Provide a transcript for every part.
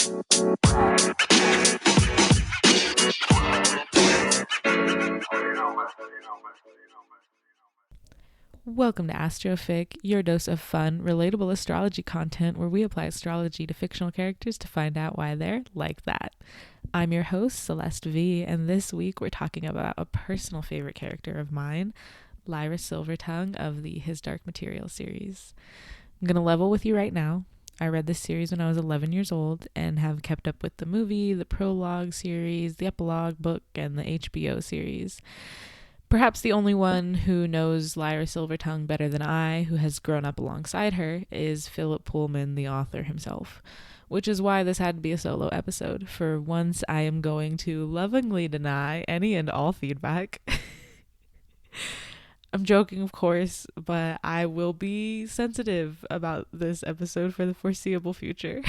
Welcome to Astrofic, your dose of fun, relatable astrology content where we apply astrology to fictional characters to find out why they're like that. I'm your host, Celeste V, and this week we're talking about a personal favorite character of mine, Lyra Silvertongue of the His Dark Material series. I'm going to level with you right now. I read this series when I was 11 years old and have kept up with the movie, the prologue series, the epilogue book, and the HBO series. Perhaps the only one who knows Lyra Silvertongue better than I, who has grown up alongside her, is Philip Pullman, the author himself, which is why this had to be a solo episode. For once, I am going to lovingly deny any and all feedback. I'm joking, of course, but I will be sensitive about this episode for the foreseeable future.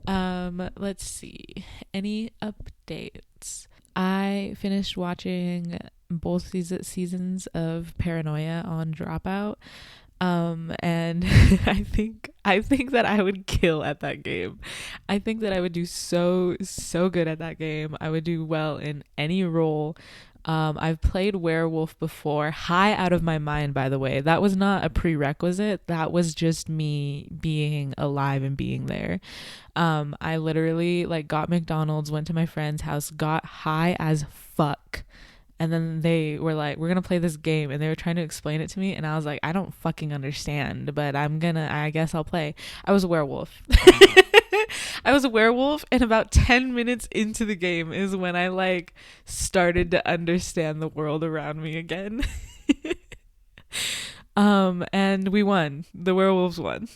Let's see. Any updates? I finished watching both seasons of Paranoia on Dropout. And I think that I would kill at that game. I think that I would do so good at that game. I would do well in any role. I've played werewolf before. High out of my mind, by the way. That was not a prerequisite. That was just me being alive and being there. I literally got McDonald's, went to my friend's house, got high as fuck. And then they were like, we're going to play this game. And they were trying to explain it to me. And I was like, I don't fucking understand, but I guess I'll play. I was a werewolf. I was a werewolf, and about 10 minutes into the game is when I started to understand the world around me again. And we won. The werewolves won.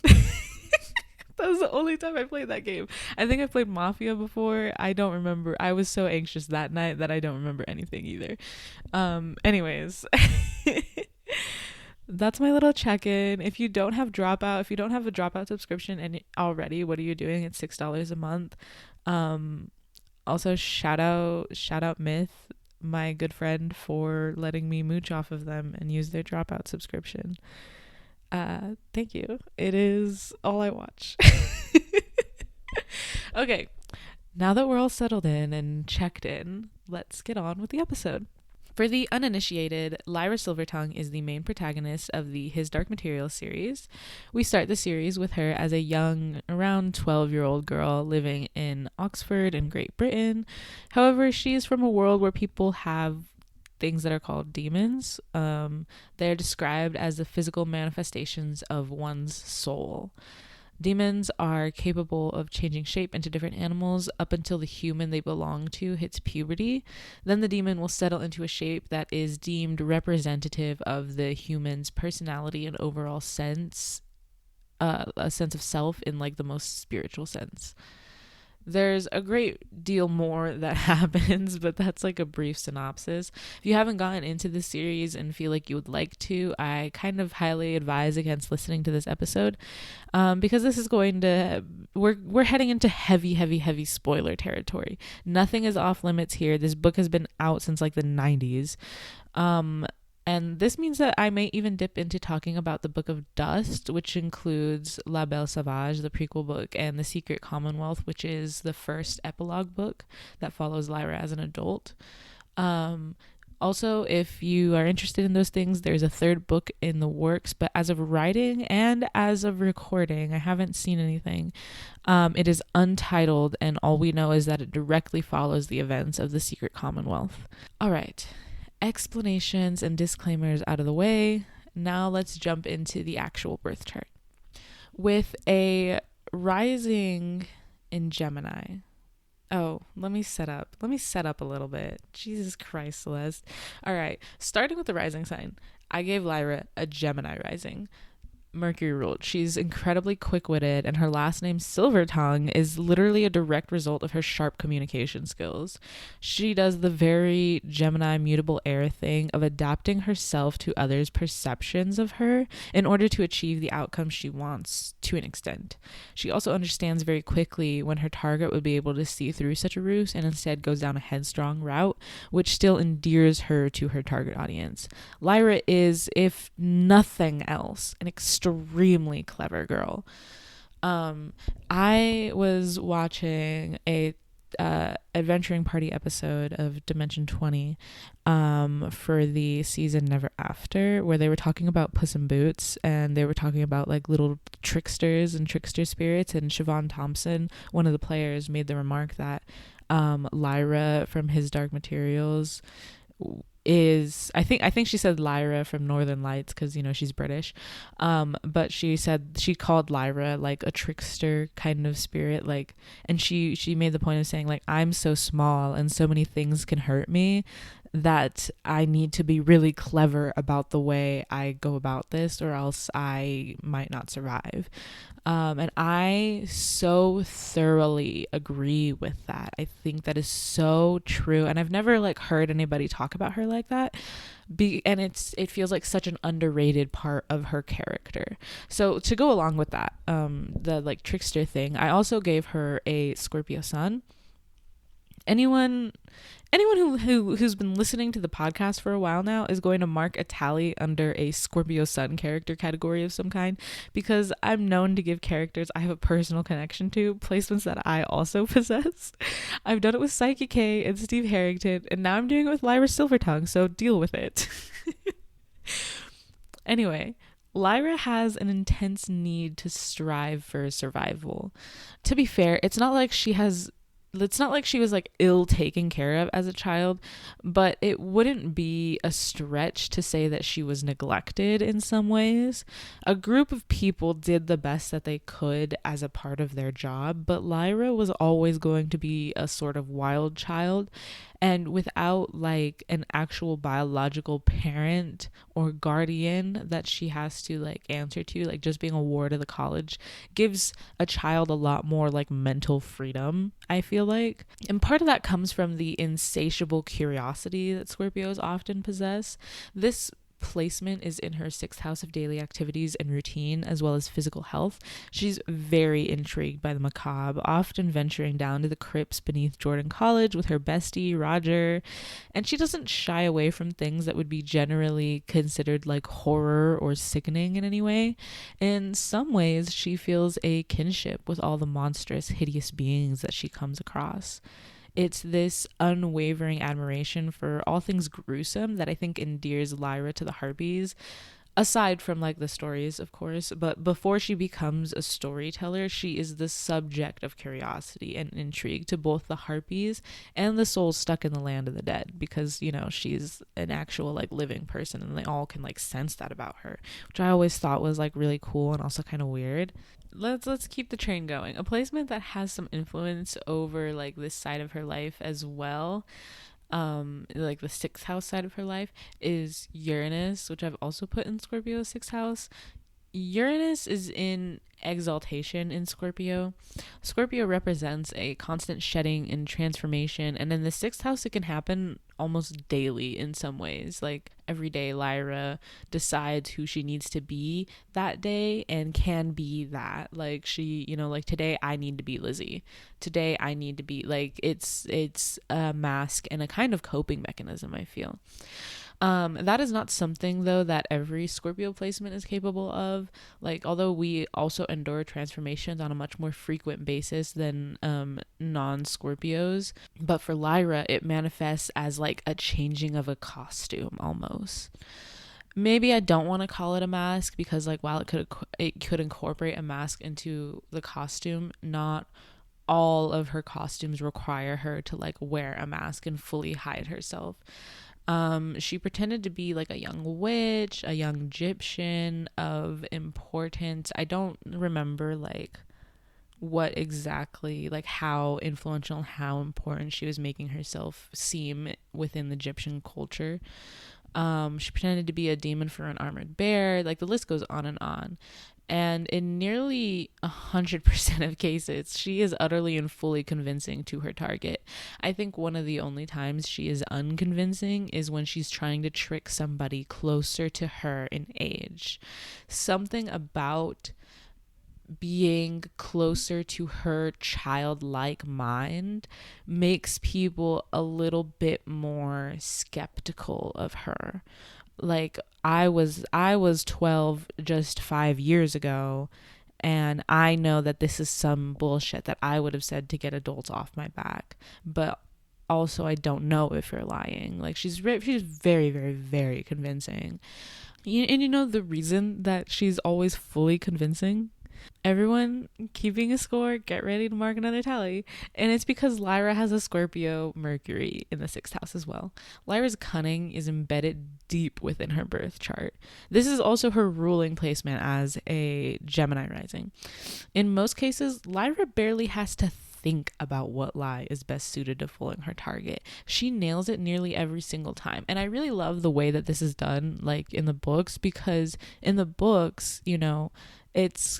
That was the only time I played that game. I think I played Mafia before. I don't remember. I was so anxious that night that I don't remember anything either. Anyways. That's my little check-in. If you don't have a Dropout subscription and already, what are you doing? It's $6 a month. Also shout out Myth, my good friend, for letting me mooch off of them and use their Dropout subscription. Thank you. It is all I watch. Okay, now that we're all settled in and checked in, let's get on with the episode. For the uninitiated, Lyra Silvertongue is the main protagonist of the His Dark Material series. We start the series with her as a young, around 12-year-old girl living in Oxford in Great Britain. However, she is from a world where people have things that are called demons. They're described as the physical manifestations of one's soul. Demons are capable of changing shape into different animals up until the human they belong to hits puberty. Then the demon will settle into a shape that is deemed representative of the human's personality and overall sense, a sense of self in the most spiritual sense. There's a great deal more that happens, but that's a brief synopsis. If you haven't gotten into this series and feel like you would like to, I kind of highly advise against listening to this episode, because this is we're heading into heavy spoiler territory. Nothing is off limits here. This book has been out since the 90s. And this means that I may even dip into talking about the Book of Dust, which includes La Belle Sauvage, the prequel book, and The Secret Commonwealth, which is the first epilogue book that follows Lyra as an adult. Also, if you are interested in those things, there's a third book in the works, but as of writing and as of recording, I haven't seen anything. It is untitled, and all we know is that it directly follows the events of The Secret Commonwealth. All right. Explanations and disclaimers out of the way. Now let's jump into the actual birth chart. With a rising in Gemini. Oh, let me set up a little bit. Jesus Christ, Celeste. All right, starting with the rising sign. I gave Lyra a Gemini rising. Mercury ruled. She's incredibly quick-witted, and her last name, Silvertongue, is literally a direct result of her sharp communication skills. She does the very Gemini mutable air thing of adapting herself to others' perceptions of her in order to achieve the outcome she wants to an extent. She also understands very quickly when her target would be able to see through such a ruse and instead goes down a headstrong route, which still endears her to her target audience. Lyra is, if nothing else, an extremely clever girl. I was watching a adventuring party episode of Dimension 20 for the season Never After, where they were talking about Puss in Boots, and they were talking about like little tricksters and trickster spirits, and Siobhan Thompson, one of the players, made the remark that Lyra from His Dark Materials is, I think she said Lyra from Northern Lights, because you know she's British, but she said she called Lyra like a trickster kind of spirit, like, and she made the point of saying like, I'm so small and so many things can hurt me that I need to be really clever about the way I go about this, or else I might not survive. And I so thoroughly agree with that. I think that is so true. And I've never like heard anybody talk about her like that. And it feels like such an underrated part of her character. So to go along with that, the like trickster thing, I also gave her a Scorpio sun. Anyone who's been listening to the podcast for a while now is going to mark a tally under a Scorpio sun character category of some kind, because I'm known to give characters I have a personal connection to placements that I also possess. I've done it with Psyche K and Steve Harrington, and now I'm doing it with Lyra Silvertongue, so deal with it. Anyway, Lyra has an intense need to strive for survival. To be fair, it's not like she was like ill taken care of as a child, but it wouldn't be a stretch to say that she was neglected in some ways. A group of people did the best that they could as a part of their job, but Lyra was always going to be a sort of wild child, and without like an actual biological parent or guardian that she has to like answer to, like just being a ward of the college gives a child a lot more like mental freedom, I feel like. And part of that comes from the insatiable curiosity that Scorpios often possess. This placement is in her sixth house of daily activities and routine, as well as physical health. She's very intrigued by the macabre, often venturing down to the crypts beneath Jordan College with her bestie Roger, and she doesn't shy away from things that would be generally considered like horror or sickening in any way. In some ways, she feels a kinship with all the monstrous, hideous beings that she comes across. It's this unwavering admiration for all things gruesome that I think endears Lyra to the Harpies, aside from like the stories, of course. But before she becomes a storyteller, she is the subject of curiosity and intrigue to both the Harpies and the souls stuck in the land of the dead, because you know she's an actual like living person, and they all can like sense that about her, which I always thought was like really cool and also kind of weird. Let's keep the train going. A placement that has some influence over like this side of her life as well, like the sixth house side of her life, is Uranus, which I've also put in Scorpio's sixth house. Uranus is in exaltation in Scorpio. Scorpio represents a constant shedding and transformation, and in the sixth house it can happen almost daily in some ways. Like every day Lyra decides who she needs to be that day and can be that. Like she, you know, like today I need to be Lizzie. Today I need to be like, it's a mask and a kind of coping mechanism, I feel. That is not something though that every Scorpio placement is capable of. Like, although we also endure transformations on a much more frequent basis than non-Scorpios, but for Lyra it manifests as like a changing of a costume almost. Maybe I don't want to call it a mask, because like while it could incorporate a mask into the costume, not all of her costumes require her to like wear a mask and fully hide herself. She pretended to be like a young witch, a young Egyptian of importance. I don't remember like what exactly, like how influential, how important she was making herself seem within the Egyptian culture. She pretended to be a demon for an armored bear. Like the list goes on and on. And in nearly 100% of cases, she is utterly and fully convincing to her target. I think one of the only times she is unconvincing is when she's trying to trick somebody closer to her in age. Something about being closer to her childlike mind makes people a little bit more skeptical of her. Like I was 12 just 5 years ago, And I know that this is some bullshit that I would have said to get adults off my back. But also, I don't know if you're lying. Like, she's very, very, very convincing. And you know the reason that she's always fully convincing? Everyone keeping a score, get ready to mark another tally. And it's because Lyra has a Scorpio Mercury in the 6th house as well. Lyra's cunning is embedded deep within her birth chart. This is also her ruling placement as a Gemini rising. In most cases, Lyra barely has to think about what lie is best suited to fooling her target. She nails it nearly every single time. And I really love the way that this is done, like in the books, because in the books, you know, it's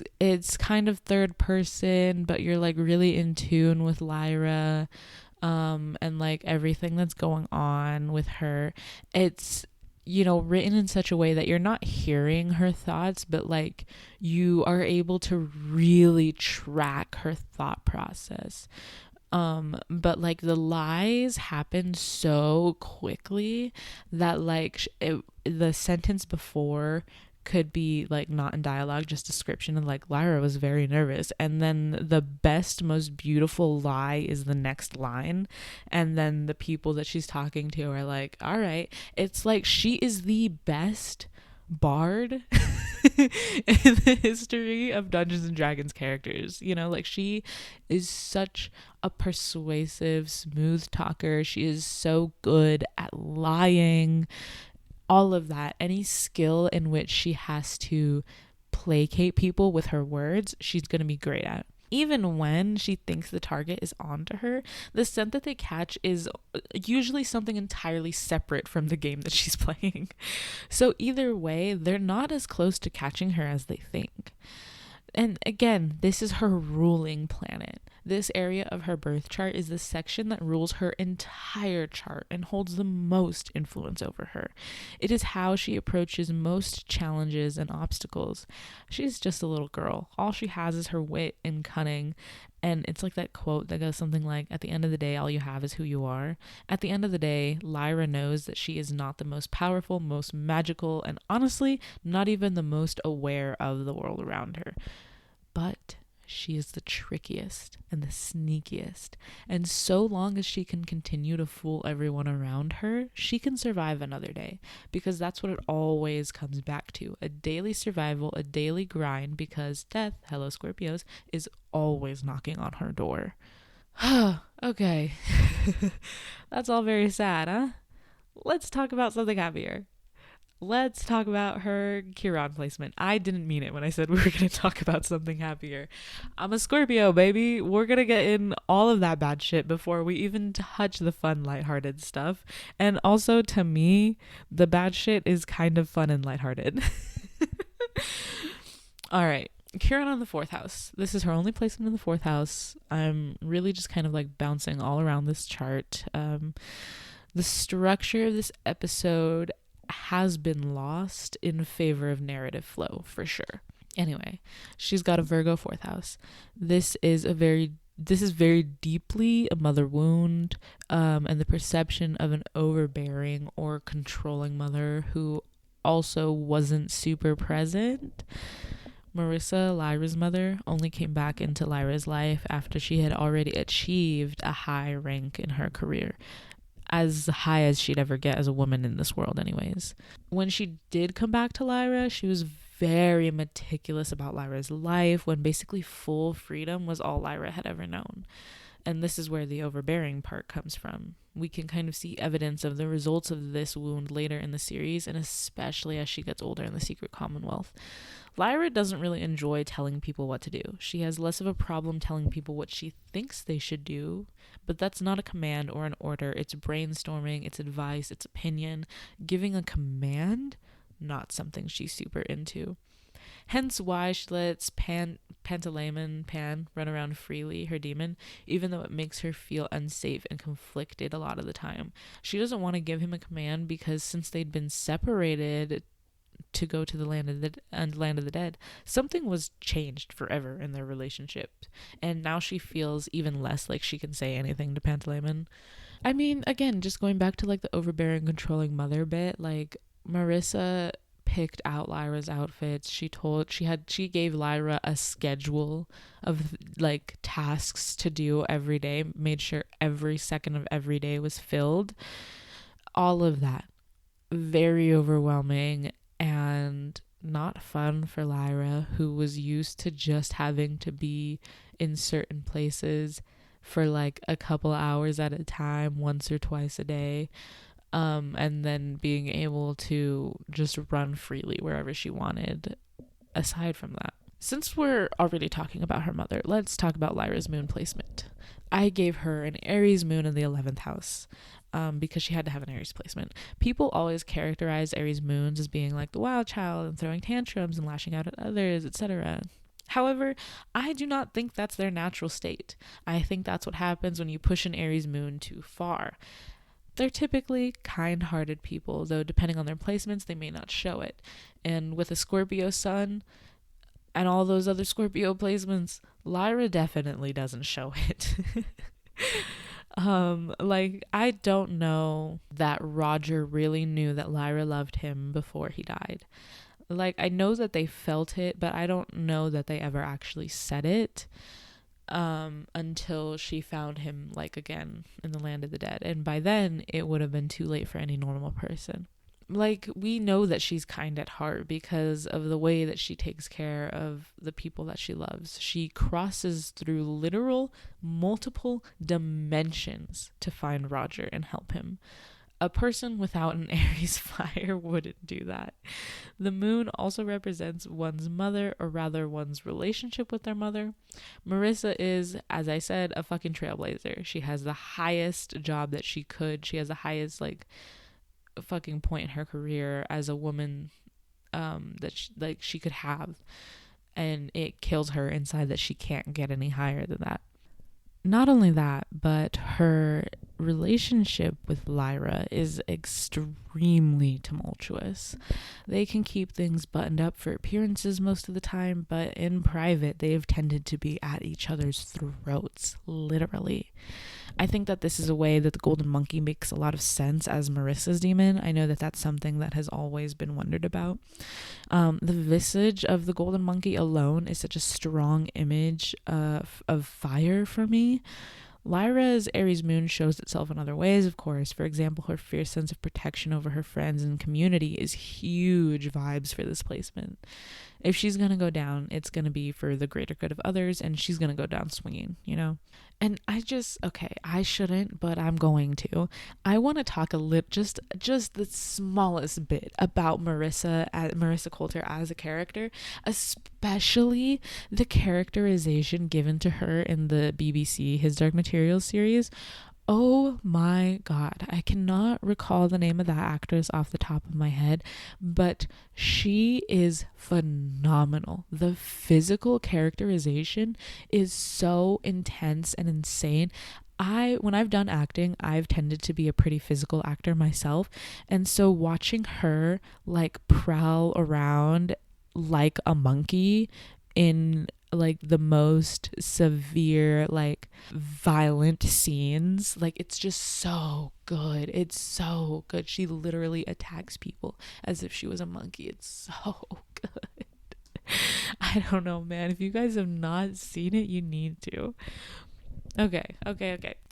kind of third person, but you're like really in tune with Lyra, and like everything that's going on with her. It's, you know, written in such a way that you're not hearing her thoughts, but like you are able to really track her thought process. But like the lies happen so quickly that like the sentence before could be like not in dialogue, just description of like Lyra was very nervous, and then the best, most beautiful lie is the next line, and then the people that she's talking to are like, all right. It's like she is the best bard in the history of Dungeons and Dragons characters. You know, like she is such a persuasive, smooth talker. She is so good at lying. All of that, any skill in which she has to placate people with her words, she's going to be great at. Even when she thinks the target is onto her, the scent that they catch is usually something entirely separate from the game that she's playing. So either way, they're not as close to catching her as they think. And again, this is her ruling planet. This area of her birth chart is the section that rules her entire chart and holds the most influence over her. It is how she approaches most challenges and obstacles. She's just a little girl. All she has is her wit and cunning. And it's like that quote that goes something like, at the end of the day, all you have is who you are. At the end of the day, Lyra knows that she is not the most powerful, most magical, and honestly, not even the most aware of the world around her. But she is the trickiest and the sneakiest. And so long as she can continue to fool everyone around her, she can survive another day. Because that's what it always comes back to. A daily survival, a daily grind, because death, hello Scorpios, is always knocking on her door. Okay. That's all very sad, huh? Let's talk about something happier. Let's talk about her Chiron placement. I didn't mean it when I said we were going to talk about something happier. I'm a Scorpio, baby. We're going to get in all of that bad shit before we even touch the fun, lighthearted stuff. And also, to me, the bad shit is kind of fun and lighthearted. All right. Chiron on the 4th house. This is her only placement in the 4th house. I'm really just kind of like bouncing all around this chart. The structure of this episode has been lost in favor of narrative flow, for sure. Anyway, she's got a Virgo 4th house. This is very deeply a mother wound, and the perception of an overbearing or controlling mother who also wasn't super present. Marissa, Lyra's mother, only came back into Lyra's life after she had already achieved a high rank in her career. As high as she'd ever get as a woman in this world anyways. When she did come back to Lyra, she was very meticulous about Lyra's life, when basically full freedom was all Lyra had ever known. And this is where the overbearing part comes from. We can kind of see evidence of the results of this wound later in the series, and especially as she gets older in the Secret Commonwealth. Lyra doesn't really enjoy telling people what to do. She has less of a problem telling people what she thinks they should do, but that's not a command or an order. It's brainstorming, it's advice, it's opinion. Giving a command, not something she's super into. Hence why she lets Pan run around freely, her demon, even though it makes her feel unsafe and conflicted a lot of the time. She doesn't want to give him a command because since they'd been separated to go to the land of the dead, something was changed forever in their relationship, and now she feels even less like she can say anything to Pantalaimon. I mean, again, just going back to like the overbearing, controlling mother bit, like Marissa picked out Lyra's outfits. She gave Lyra a schedule of like tasks to do every day, made sure every second of every day was filled. All of that. Very overwhelming and not fun for Lyra, who was used to just having to be in certain places for like a couple hours at a time, once or twice a day. And then being able to just run freely wherever she wanted. Aside from that, since we're already talking about her mother, let's talk about Lyra's moon placement. I gave her an Aries moon in the 11th house, because she had to have an Aries placement. People always characterize Aries moons as being like the wild child and throwing tantrums and lashing out at others, etc. However, I do not think that's their natural state. I think that's what happens when you push an Aries moon too far. They're typically kind-hearted people, though depending on their placements, they may not show it. And with a Scorpio sun and all those other Scorpio placements, Lyra definitely doesn't show it. Like, I don't know that Roger really knew that Lyra loved him before he died. Like, I know that they felt it, but I don't know that they ever actually said it. Until she found him, like, again in the land of the dead, and by then it would have been too late for any normal person. Like, we know that she's kind at heart because of the way that she takes care of the people that she loves. She crosses through literal multiple dimensions to find Roger and help him. A person without an Aries fire wouldn't do that. The moon also represents one's mother, or rather one's relationship with their mother. Marissa is, as I said, a fucking trailblazer. She has the highest job that she could. She has the highest, like, fucking point in her career as a woman that she could have. And it kills her inside that she can't get any higher than that. Not only that, but her relationship with Lyra is extremely tumultuous. They can keep things buttoned up for appearances most of the time, but in private, they have tended to be at each other's throats, literally. I think that this is a way that the Golden Monkey makes a lot of sense as Marissa's demon. I know that that's something that has always been wondered about. The visage of the Golden Monkey alone is such a strong image of fire for me. Lyra's Aries moon shows itself in other ways, of course. For example, her fierce sense of protection over her friends and community is huge vibes for this placement. If she's going to go down, it's going to be for the greater good of others, and she's going to go down swinging, you know? And I shouldn't, but I'm going to. I want to talk just the smallest bit about Marissa Coulter as a character, especially the characterization given to her in the BBC His Dark Materials series. Oh my God, I cannot recall the name of that actress off the top of my head, but she is phenomenal. The physical characterization is so intense and insane. When I've done acting, I've tended to be a pretty physical actor myself, and so watching her like prowl around like a monkey in like the most severe, like violent scenes, like it's just so good. It's so good. She literally attacks people as if she was a monkey. It's so good. I don't know, man. If you guys have not seen it, you need to. Okay.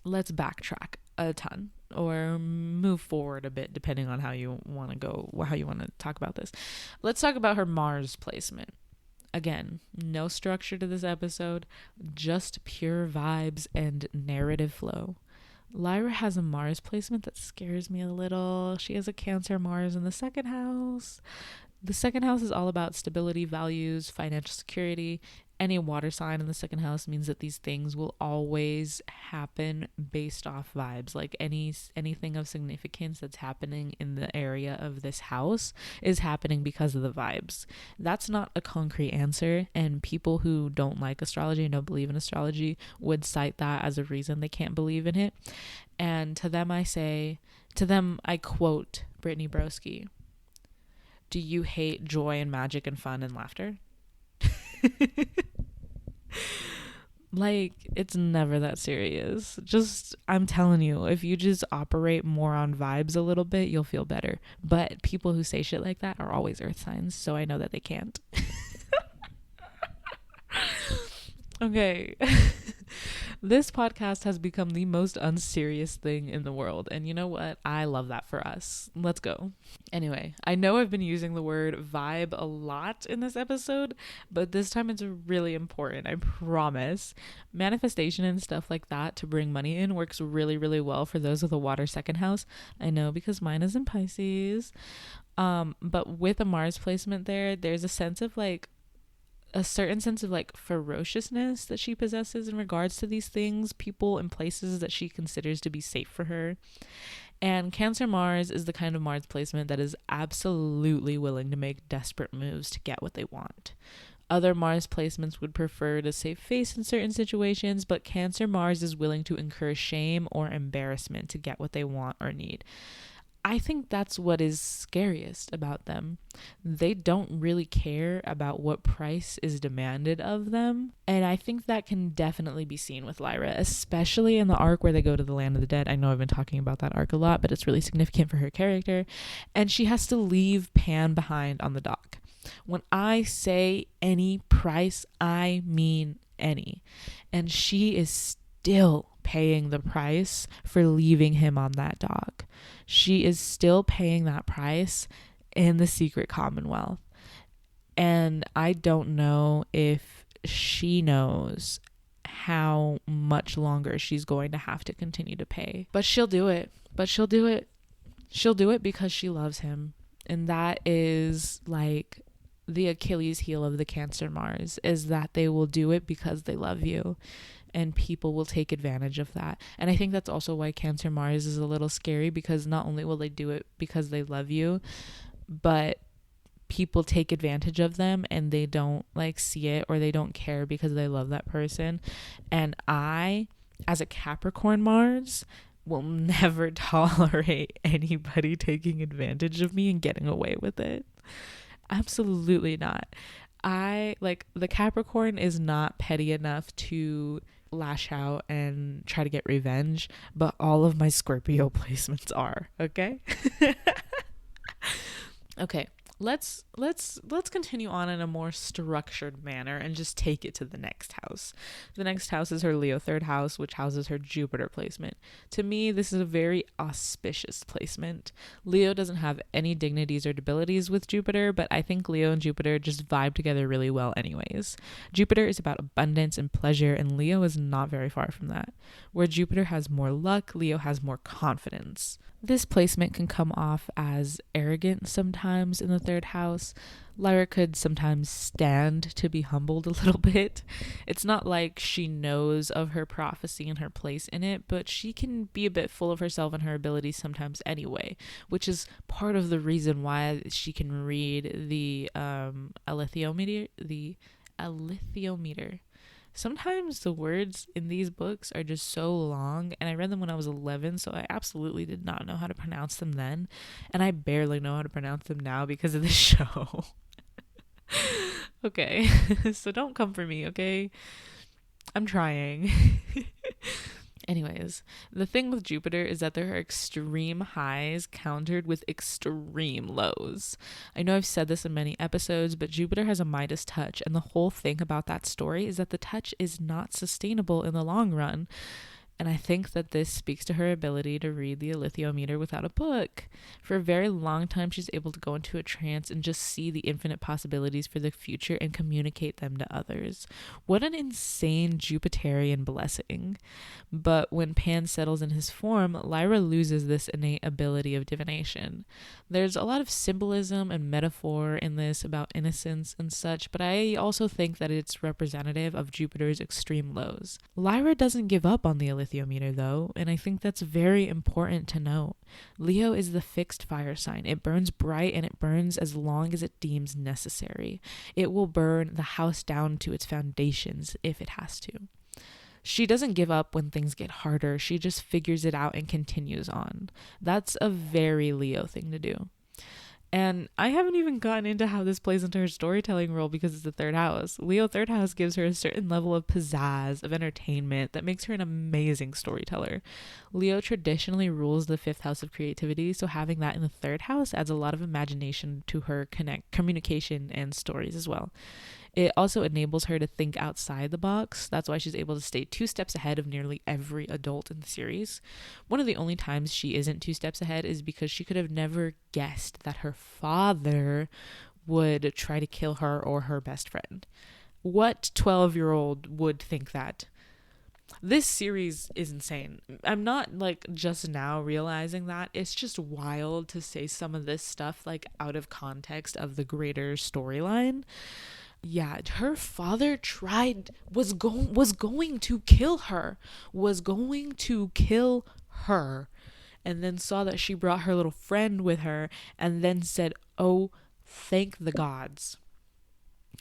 Let's backtrack a ton or move forward a bit depending on how you want to talk about this. Let's talk about her Mars placement. Again, no structure to this episode, just pure vibes and narrative flow. Lyra has a Mars placement that scares me a little. She has a Cancer Mars in the second house. The second house is all about stability, values, financial security. Any water sign in the second house means that these things will always happen based off vibes. Like anything of significance that's happening in the area of this house is happening because of the vibes. That's not a concrete answer, and people who don't like astrology and don't believe in astrology would cite that as a reason they can't believe in it. And to them I quote Brittany Broski, "Do you hate joy and magic and fun and laughter?" Like, it's never that serious. Just, I'm telling you, if you just operate more on vibes a little bit, you'll feel better. But people who say shit like that are always earth signs, so I know that they can't. Okay. This podcast has become the most unserious thing in the world. And you know what? I love that for us. Let's go. Anyway, I know I've been using the word vibe a lot in this episode, but this time it's really important. I promise. Manifestation and stuff like that to bring money in works really, really well for those with a water second house. I know because mine is in Pisces. But with a Mars placement there's a certain sense of like ferociousness that she possesses in regards to these things, people and places that she considers to be safe for her. And Cancer Mars is the kind of Mars placement that is absolutely willing to make desperate moves to get what they want. Other Mars placements would prefer to save face in certain situations, but Cancer Mars is willing to incur shame or embarrassment to get what they want or need. I think that's what is scariest about them. They don't really care about what price is demanded of them. And I think that can definitely be seen with Lyra, especially in the arc where they go to the land of the dead. I know I've been talking about that arc a lot, but it's really significant for her character. And she has to leave Pan behind on the dock. When I say any price, I mean any. And she is still paying the price for leaving him on that dock. She is still paying that price in the secret Commonwealth. And I don't know if she knows how much longer she's going to have to continue to pay. But she'll do it. She'll do it because she loves him. And that is like the Achilles heel of the Cancer Mars, is that they will do it because they love you. And people will take advantage of that. And I think that's also why Cancer Mars is a little scary, because not only will they do it because they love you, but people take advantage of them and they don't like see it, or they don't care because they love that person. And I, as a Capricorn Mars, will never tolerate anybody taking advantage of me and getting away with it. Absolutely not. The Capricorn is not petty enough to lash out and try to get revenge, but all of my Scorpio placements are, okay? Okay, let's continue on in a more structured manner and just take it to the next house. The next house is her Leo third house, which houses her Jupiter placement. To me, this is a very auspicious placement. Leo doesn't have any dignities or debilities with Jupiter, but I think Leo and Jupiter just vibe together really well anyways. Jupiter is about abundance and pleasure, and Leo is not very far from that. Where Jupiter has more luck, Leo has more confidence. This placement can come off as arrogant sometimes in the third house. Lyra could sometimes stand to be humbled a little bit. It's not like she knows of her prophecy and her place in it, but she can be a bit full of herself and her abilities sometimes anyway, which is part of the reason why she can read the alethiometer. Sometimes the words in these books are just so long, and I read them when I was 11, so I absolutely did not know how to pronounce them then, and I barely know how to pronounce them now because of this show. Okay, so don't come for me, okay? I'm trying. Anyways, the thing with Jupiter is that there are extreme highs countered with extreme lows. I know I've said this in many episodes, but Jupiter has a Midas touch, and the whole thing about that story is that the touch is not sustainable in the long run. And I think that this speaks to her ability to read the alethiometer without a book. For a very long time, she's able to go into a trance and just see the infinite possibilities for the future and communicate them to others. What an insane Jupiterian blessing. But when Pan settles in his form, Lyra loses this innate ability of divination. There's a lot of symbolism and metaphor in this about innocence and such, but I also think that it's representative of Jupiter's extreme lows. Lyra doesn't give up on the alethiometer though, and I think that's very important to note. Leo is the fixed fire sign. It burns bright and it burns as long as it deems necessary. It will burn the house down to its foundations if it has to. She doesn't give up when things get harder. She just figures it out and continues on. That's a very Leo thing to do. And I haven't even gotten into how this plays into her storytelling role because it's the third house. Leo third house gives her a certain level of pizzazz, of entertainment that makes her an amazing storyteller. Leo traditionally rules the fifth house of creativity, so having that in the third house adds a lot of imagination to her communication and stories as well. It also enables her to think outside the box. That's why she's able to stay 2 steps ahead of nearly every adult in the series. One of the only times she isn't 2 steps ahead is because she could have never guessed that her father would try to kill her or her best friend. What 12-year-old would think that? This series is insane. I'm not like just now realizing that. It's just wild to say some of this stuff like out of context of the greater storyline. Yeah, her father was going to kill her, and then saw that she brought her little friend with her, and then said, "Oh, thank the gods.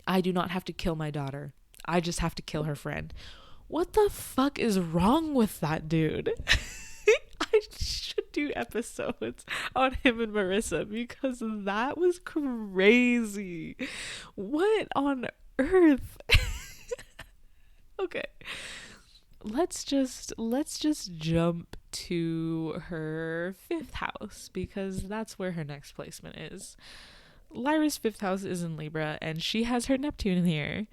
I do not have to kill my daughter. I just have to kill her friend." What the fuck is wrong with that dude? I should do episodes on him and Marissa because that was crazy. What on earth? Okay. Let's just jump to her fifth house because that's where her next placement is. Lyra's fifth house is in Libra and she has her Neptune in here.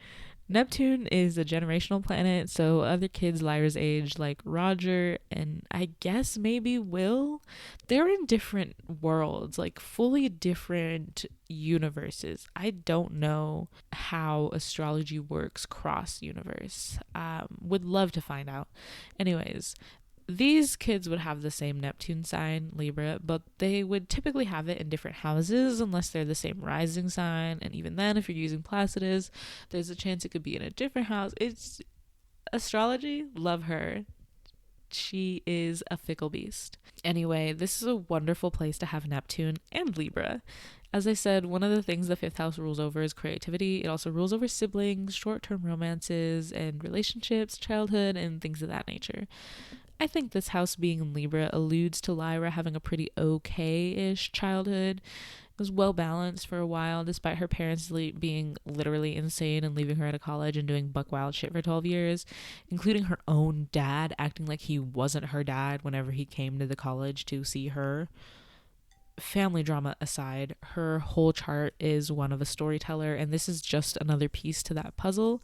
Neptune is a generational planet, so other kids Lyra's age, like Roger and I guess maybe Will, they're in different worlds, like fully different universes. I don't know how astrology works cross universe. Would love to find out. Anyways, these kids would have the same Neptune sign, Libra, but they would typically have it in different houses unless they're the same rising sign. And even then, if you're using Placidus, there's a chance it could be in a different house. It's astrology. Love her. She is a fickle beast. Anyway, this is a wonderful place to have Neptune and Libra. As I said, one of the things the fifth house rules over is creativity. It also rules over siblings, short-term romances, and relationships, childhood, and things of that nature. I think this house being in Libra alludes to Lyra having a pretty okay-ish childhood. It was well balanced for a while, despite her parents being literally insane and leaving her out of college and doing buck wild shit for 12 years, including her own dad acting like he wasn't her dad whenever he came to the college to see her. Family drama aside, her whole chart is one of a storyteller, and this is just another piece to that puzzle.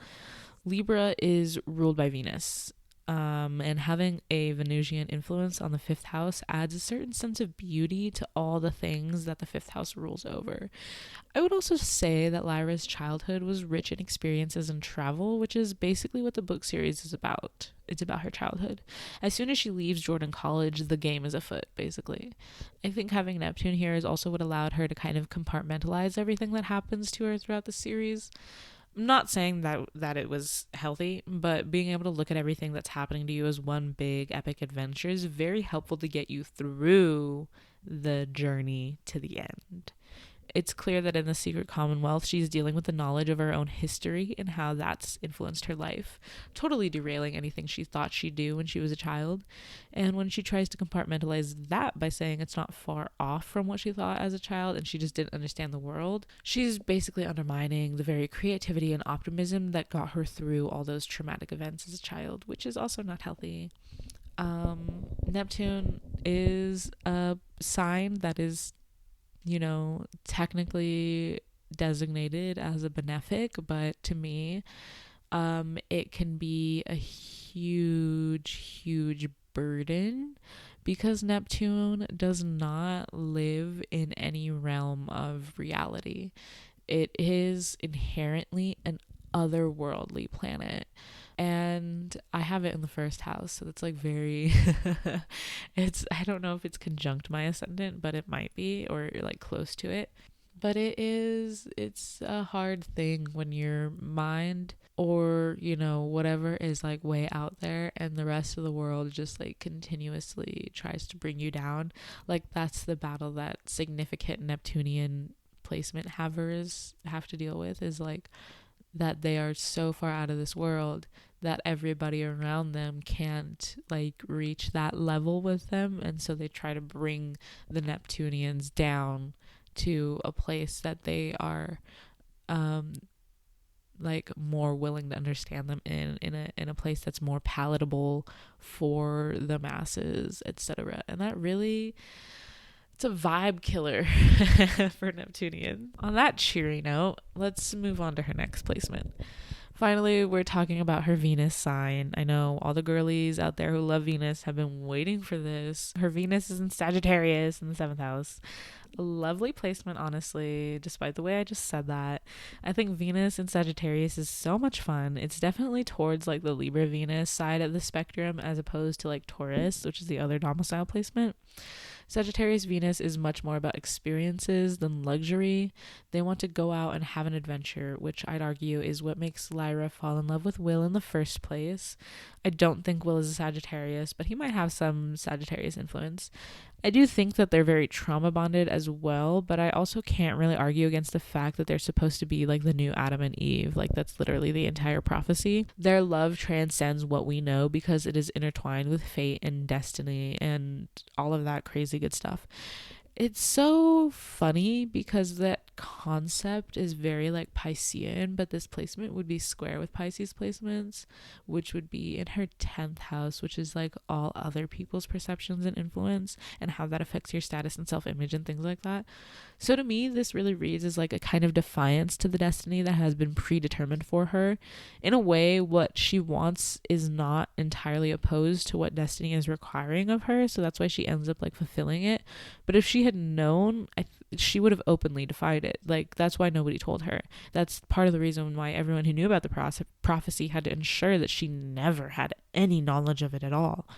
Libra is ruled by Venus. And having a Venusian influence on the fifth house adds a certain sense of beauty to all the things that the fifth house rules over. I would also say that Lyra's childhood was rich in experiences and travel, which is basically what the book series is about. It's about her childhood. As soon as she leaves Jordan College, the game is afoot, basically. I think having Neptune here is also what allowed her to kind of compartmentalize everything that happens to her throughout the series. I'm not saying that it was healthy, but being able to look at everything that's happening to you as one big epic adventure is very helpful to get you through the journey to the end. It's clear that in the Secret Commonwealth, she's dealing with the knowledge of her own history and how that's influenced her life, totally derailing anything she thought she'd do when she was a child. And when she tries to compartmentalize that by saying it's not far off from what she thought as a child and she just didn't understand the world, she's basically undermining the very creativity and optimism that got her through all those traumatic events as a child, which is also not healthy. Neptune is a sign that is, technically designated as a benefic, but to me, it can be a huge burden because Neptune does not live in any realm of reality. It is inherently an otherworldly planet. And I have it in the first house, so it's like very I don't know if it's conjunct my ascendant, but it might be, or like close to it. But it's a hard thing when your mind or whatever is like way out there and the rest of the world just like continuously tries to bring you down. Like that's the battle that significant Neptunian placement havers have to deal with, is like that they are so far out of this world that everybody around them can't like reach that level with them, and so they try to bring the Neptunians down to a place that they are like more willing to understand them in a place that's more palatable for the masses, etc. And that really, it's a vibe killer for Neptunian. On that cheery note, let's move on to her next placement. Finally, we're talking about her Venus sign. I know all the girlies out there who love Venus have been waiting for this. Her Venus is in Sagittarius in the 7th house. A lovely placement, honestly, despite the way I just said that. I think Venus in Sagittarius is so much fun. It's definitely towards like the Libra Venus side of the spectrum as opposed to like Taurus, which is the other domicile placement. Sagittarius Venus is much more about experiences than luxury. They want to go out and have an adventure, which I'd argue is what makes Lyra fall in love with Will in the first place. I don't think Will is a Sagittarius, but he might have some Sagittarius influence. I do think that they're very trauma bonded as well, but I also can't really argue against the fact that they're supposed to be like the new Adam and Eve. Like, that's literally the entire prophecy. Their love transcends what we know because it is intertwined with fate and destiny and all of that crazy good stuff. It's so funny because that concept is very like Piscean, but this placement would be square with Pisces placements, which would be in her 10th house, which is like all other people's perceptions and influence and how that affects your status and self-image and things like that. So to me, this really reads as like a kind of defiance to the destiny that has been predetermined for her. In a way, what she wants is not entirely opposed to what destiny is requiring of her, so that's why she ends up like fulfilling it. But if she had known, she would have openly defied it. Like, that's why nobody told her. That's part of the reason why everyone who knew about the prophecy had to ensure that she never had any knowledge of it at all.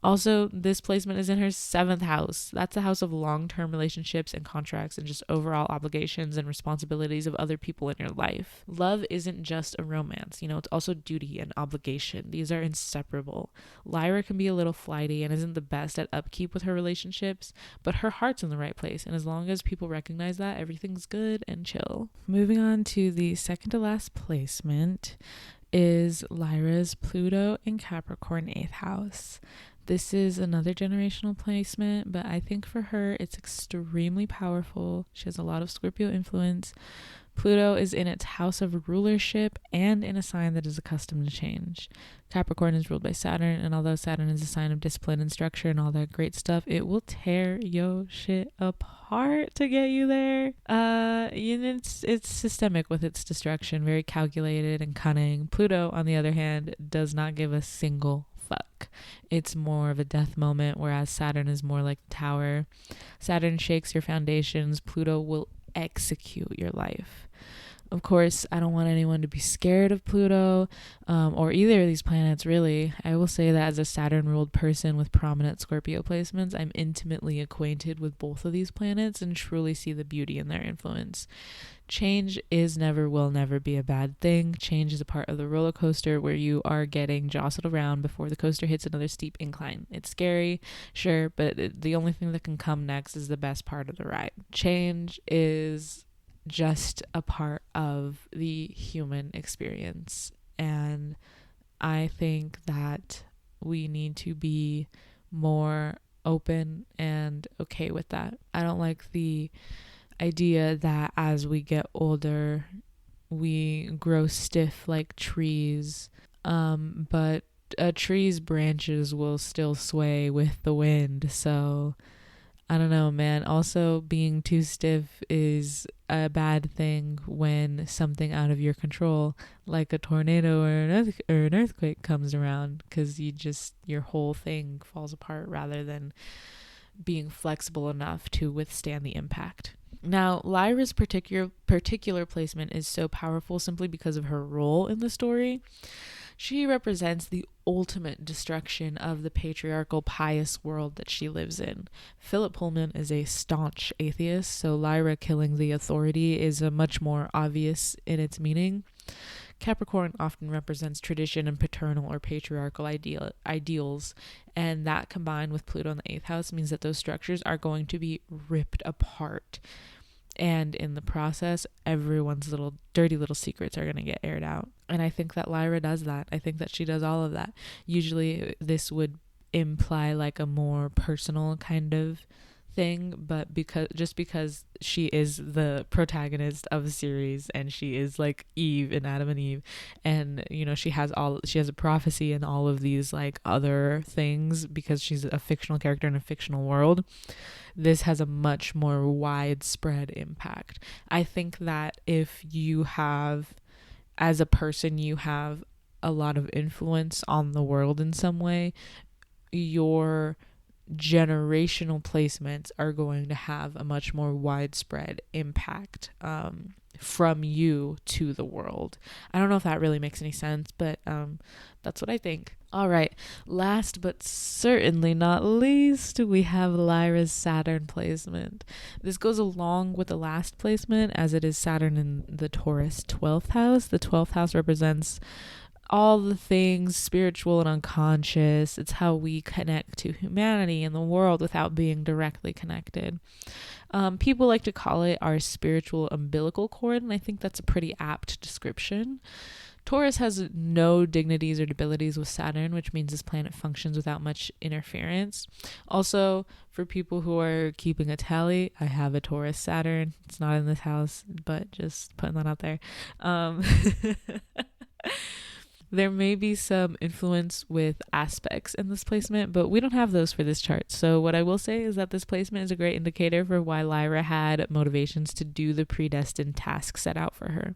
Also, this placement is in her 7th house. That's a house of long-term relationships and contracts and just overall obligations and responsibilities of other people in your life. Love isn't just a romance, it's also duty and obligation. These are inseparable. Lyra can be a little flighty and isn't the best at upkeep with her relationships, but her heart's in the right place, and as long as people recognize that, everything's good and chill. Moving on to the second to last placement is Lyra's Pluto in Capricorn 8th house. This is another generational placement, but I think for her, it's extremely powerful. She has a lot of Scorpio influence. Pluto is in its house of rulership and in a sign that is accustomed to change. Capricorn is ruled by Saturn, and although Saturn is a sign of discipline and structure and all that great stuff, it will tear your shit apart to get you there. It's systemic with its destruction, very calculated and cunning. Pluto, on the other hand, does not give a single fuck. It's more of a death moment, whereas Saturn is more like the tower. Saturn shakes your foundations. Pluto will execute your life. Of course, I don't want anyone to be scared of Pluto or either of these planets, really. I will say that as a Saturn-ruled person with prominent Scorpio placements, I'm intimately acquainted with both of these planets and truly see the beauty in their influence. Change will never be a bad thing. Change is a part of the roller coaster where you are getting jostled around before the coaster hits another steep incline. It's scary, sure, but the only thing that can come next is the best part of the ride. Change is just a part of the human experience, and I think that we need to be more open and okay with that. I don't like the idea that as we get older we grow stiff like trees, but a tree's branches will still sway with the wind. So I don't know, man. Also, being too stiff is a bad thing when something out of your control, like a tornado or an earthquake, comes around, because your whole thing falls apart rather than being flexible enough to withstand the impact. Now, Lyra's particular placement is so powerful simply because of her role in the story. She represents the ultimate destruction of the patriarchal, pious world that she lives in. Philip Pullman is a staunch atheist, so Lyra killing the authority is a much more obvious in its meaning. Capricorn often represents tradition and paternal or patriarchal ideals, and that combined with Pluto in the 8th house means that those structures are going to be ripped apart. And in the process, everyone's little dirty little secrets are going to get aired out. And I think that Lyra does that. I think that she does all of that. Usually this would imply like a more personal kind of thing, but because she is the protagonist of the series, and she is like Eve in Adam and Eve, and she has a prophecy and all of these like other things, because she's a fictional character in a fictional world. This has a much more widespread impact. I think that if you have, as a person, you have a lot of influence on the world in some way, your generational placements are going to have a much more widespread impact from you to the world. I don't know if that really makes any sense, but that's what I think. All right, last but certainly not least, we have Lyra's Saturn placement. This goes along with the last placement, as it is Saturn in the Taurus 12th house. The 12th house represents all the things spiritual and unconscious. It's how we connect to humanity and the world without being directly connected. People like to call it our spiritual umbilical cord, and I think that's a pretty apt description. Taurus has no dignities or debilities with Saturn, which means this planet functions without much interference. Also, for people who are keeping a tally, I have a Taurus Saturn. It's not in this house, but just putting that out there. There may be some influence with aspects in this placement, but we don't have those for this chart. So what I will say is that this placement is a great indicator for why Lyra had motivations to do the predestined task set out for her.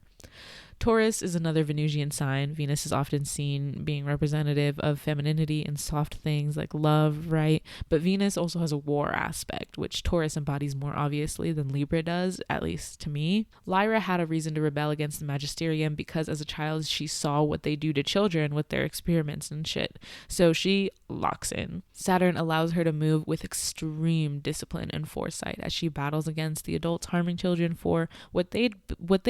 Taurus is another Venusian sign. Venus is often seen being representative of femininity and soft things like love, right? But Venus also has a war aspect, which Taurus embodies more obviously than Libra does, at least to me. Lyra had a reason to rebel against the magisterium because as a child she saw what they do to children with their experiments and shit. So she locks in. Saturn allows her to move with extreme discipline and foresight as she battles against the adults harming children for what they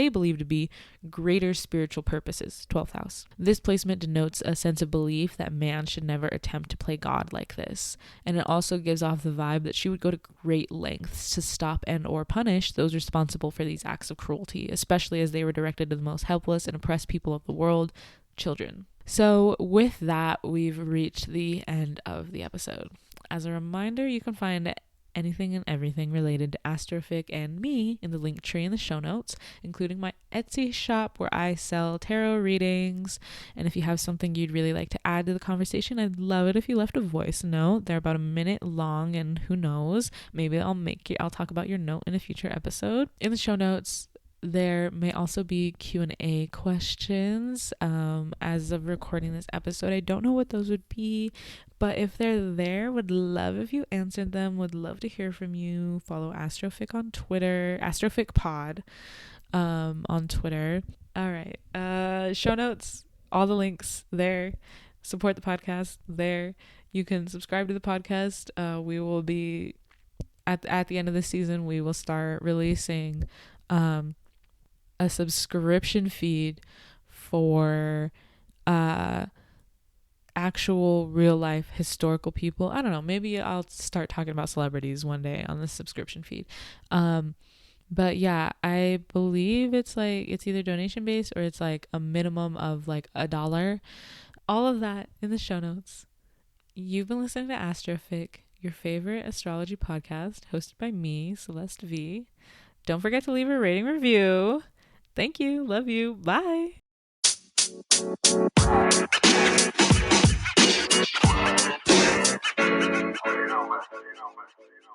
believe to be greater spiritual purposes. 12th house. This placement denotes a sense of belief that man should never attempt to play God like this, and it also gives off the vibe that she would go to great lengths to stop and or punish those responsible for these acts of cruelty, especially as they were directed to the most helpless and oppressed people of the world, children. So with that, we've reached the end of the episode. As a reminder, you can find anything and everything related to Astrophic and me in the link tree in the show notes, including my Etsy shop where I sell tarot readings. And if you have something you'd really like to add to the conversation, I'd love it if you left a voice note. They're about a minute long, and who knows, maybe I'll talk about your note in a future episode. In the show notes, there may also be Q&A questions. As of recording this episode, I don't know what those would be, but if they're there, would love if you answered them. Would love to hear from you. Follow Astrophic on Twitter, Astrophic Pod on Twitter. All right. Show notes, all the links there. Support the podcast there. You can subscribe to the podcast. We will be at the end of the season. We will start releasing a subscription feed for actual real life historical people. I don't know, maybe I'll start talking about celebrities one day on the subscription feed. But yeah, I believe it's either donation based or it's like a minimum of like $1. All of that in the show notes. You've been listening to Astrophic, your favorite astrology podcast, hosted by me, Celeste V. Don't forget to leave a rating review. Thank you. Love you. Bye.